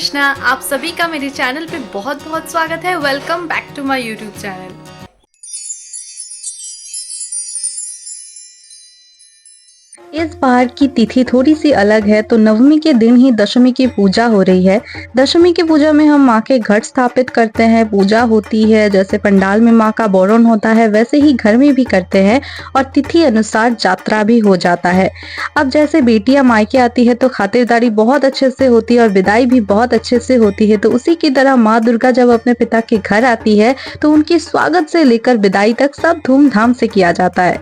कृष्णा। आप सभी का मेरे चैनल पे बहुत बहुत स्वागत है। Welcome back to my YouTube channel. इस बार की तिथि थोड़ी सी अलग है, तो नवमी के दिन ही दशमी की पूजा हो रही है। दशमी की पूजा में हम माँ के घट स्थापित करते हैं, पूजा होती है। जैसे पंडाल में माँ का बोरन होता है वैसे ही घर में भी करते हैं और तिथि अनुसार जात्रा भी हो जाता है। अब जैसे बेटियां मायके आती है तो खातिरदारी बहुत अच्छे से होती है और विदाई भी बहुत अच्छे से होती है, तो उसी की तरह माँ दुर्गा जब अपने पिता के घर आती है तो उनकी स्वागत से लेकर विदाई तक सब धूमधाम से किया जाता है।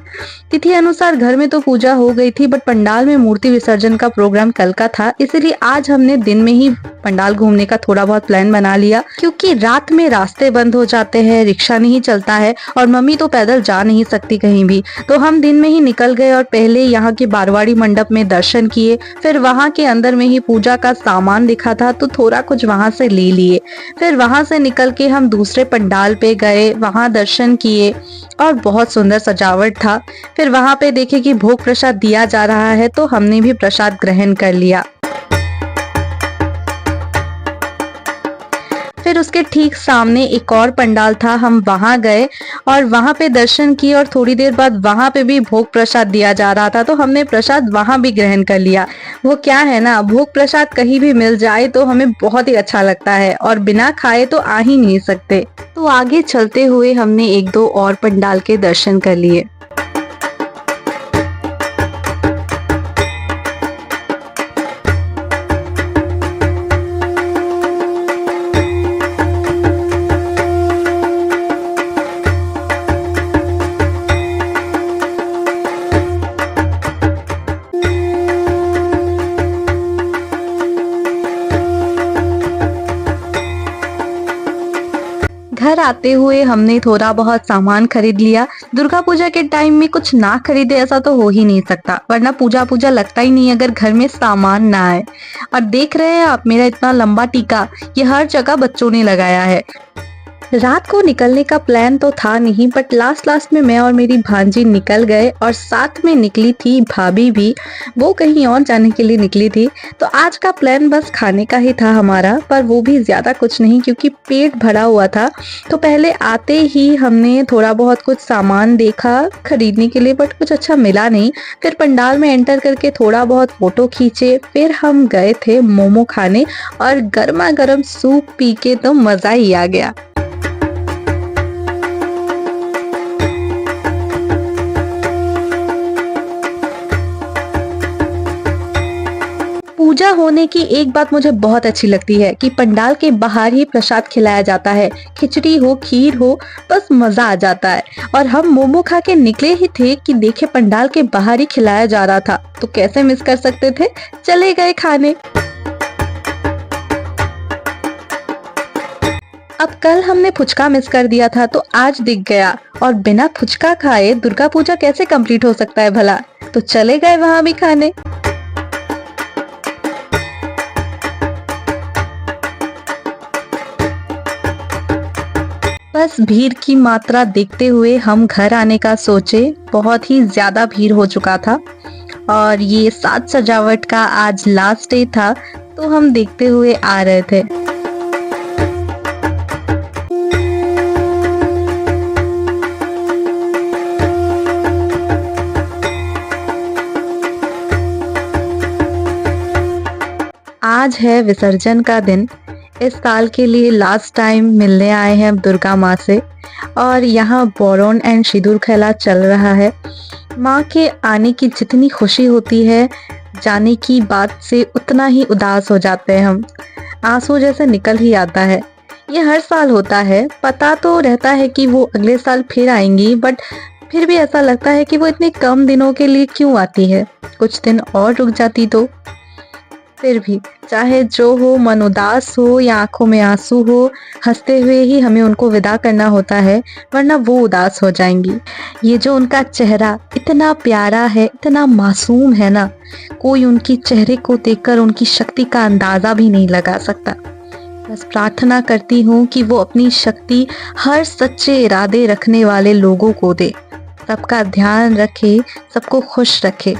तिथि अनुसार घर में तो पूजा हो गई थी, बट पंडाल में मूर्ति विसर्जन का प्रोग्राम कल का था, इसलिए आज हमने दिन में ही पंडाल घूमने का थोड़ा बहुत प्लान बना लिया, क्योंकि रात में रास्ते बंद हो जाते हैं, रिक्शा नहीं चलता है और मम्मी तो पैदल जा नहीं सकती कहीं भी। तो हम दिन में ही निकल गए और पहले यहाँ के बारवाड़ी मंडप में दर्शन किए, फिर वहाँ के अंदर में ही पूजा का सामान दिखा था तो थोड़ा कुछ वहाँ से ले लिए। फिर वहाँ से निकल के हम दूसरे पंडाल पे गए, वहाँ दर्शन किए और बहुत सुंदर सजावट था। फिर वहाँ पे देखे कि भोग प्रसाद दिया जा रहा है तो हमने भी प्रसाद ग्रहण कर लिया। फिर उसके ठीक सामने एक और पंडाल था, हम वहां गए और वहां पे दर्शन किए और थोड़ी देर बाद वहां पे भी भोग प्रसाद दिया जा रहा था तो हमने प्रसाद वहां भी ग्रहण कर लिया। वो क्या है ना, भोग प्रसाद कहीं भी मिल जाए तो हमें बहुत ही अच्छा लगता है और बिना खाए तो आ ही नहीं सकते। तो आगे चलते हुए हमने एक दो और पंडाल के दर्शन कर लिए। घर आते हुए हमने थोड़ा बहुत सामान खरीद लिया। दुर्गा पूजा के टाइम में कुछ ना खरीदे ऐसा तो हो ही नहीं सकता, वरना पूजा पूजा लगता ही नहीं अगर घर में सामान ना आए। और देख रहे हैं आप मेरा इतना लंबा टीका, ये हर जगह बच्चों ने लगाया है। रात को निकलने का प्लान तो था नहीं, बट लास्ट में मैं और मेरी भांजी निकल गए और साथ में निकली थी भाभी भी, वो कहीं और जाने के लिए निकली थी। तो आज का प्लान बस खाने का ही था हमारा, पर वो भी ज्यादा कुछ नहीं क्योंकि पेट भरा हुआ था। तो पहले आते ही हमने थोड़ा बहुत कुछ सामान देखा खरीदने के लिए, बट कुछ अच्छा मिला नहीं। फिर पंडाल में एंटर करके थोड़ा बहुत फोटो खींचे, फिर हम गए थे मोमो खाने और गर्मा गर्म सूप पी के तो मजा ही आ गया। पूजा होने की एक बात मुझे बहुत अच्छी लगती है कि पंडाल के बाहर ही प्रसाद खिलाया जाता है, खिचड़ी हो खीर हो, बस मजा आ जाता है। और हम मोमो खा के निकले ही थे कि देखे पंडाल के बाहर ही खिलाया जा रहा था, तो कैसे मिस कर सकते थे, चले गए खाने। अब कल हमने फुचका मिस कर दिया था तो आज दिख गया, और बिना फुचका खाए दुर्गा पूजा कैसे कंप्लीट हो सकता है भला, तो चले गए वहां भी खाने। बस भीड़ की मात्रा देखते हुए हम घर आने का सोचे, बहुत ही ज्यादा भीड़ हो चुका था और ये साज सजावट का आज लास्ट डे था, तो हम देखते हुए आ रहे थे। आज है विसर्जन का दिन, इस साल के लिए लास्ट टाइम मिलने आए हैं दुर्गा माँ से, और यहाँ बोरन एंड सिंदूर खेला चल रहा है। माँ के आने की जितनी खुशी होती है, जाने की बात से उतना ही उदास हो जाते हैं हम, आंसू जैसे निकल ही आता है। ये हर साल होता है, पता तो रहता है कि वो अगले साल फिर आएंगी, बट फिर भी ऐसा लगता है कि वो इतने कम दिनों के लिए क्यों आती है, कुछ दिन और रुक जाती तो। फिर भी चाहे जो हो, मन उदास हो या आंखों में आंसू हो, हंसते हुए ही हमें उनको विदा करना होता है, वरना वो उदास हो जाएंगी। ये जो उनका चेहरा इतना प्यारा है, इतना मासूम है ना, कोई उनकी चेहरे को देखकर उनकी शक्ति का अंदाजा भी नहीं लगा सकता। बस प्रार्थना करती हूँ कि वो अपनी शक्ति हर सच्चे इरादे रखने वाले लोगों को दे, सबका ध्यान रखे, सबको खुश रखे।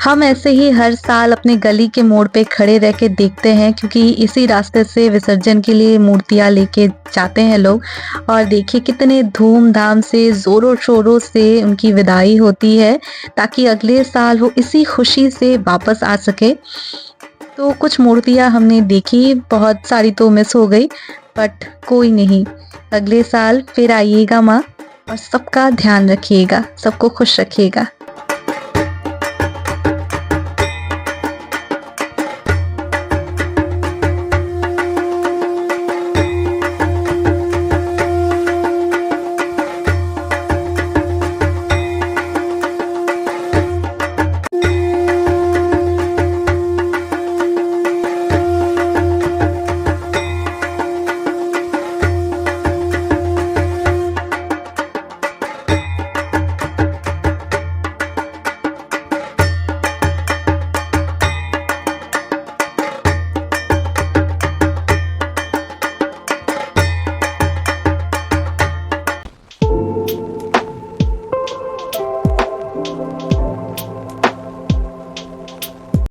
हम ऐसे ही हर साल अपने गली के मोड़ पे खड़े रह के देखते हैं, क्योंकि इसी रास्ते से विसर्जन के लिए मूर्तियाँ लेके जाते हैं लोग। और देखिए कितने धूमधाम से, ज़ोरों शोरों से उनकी विदाई होती है, ताकि अगले साल वो इसी खुशी से वापस आ सके। तो कुछ मूर्तियाँ हमने देखी, बहुत सारी तो मिस हो गई, बट कोई नहीं, अगले साल फिर आइएगा माँ, और सबका ध्यान रखिएगा, सबको खुश रखिएगा।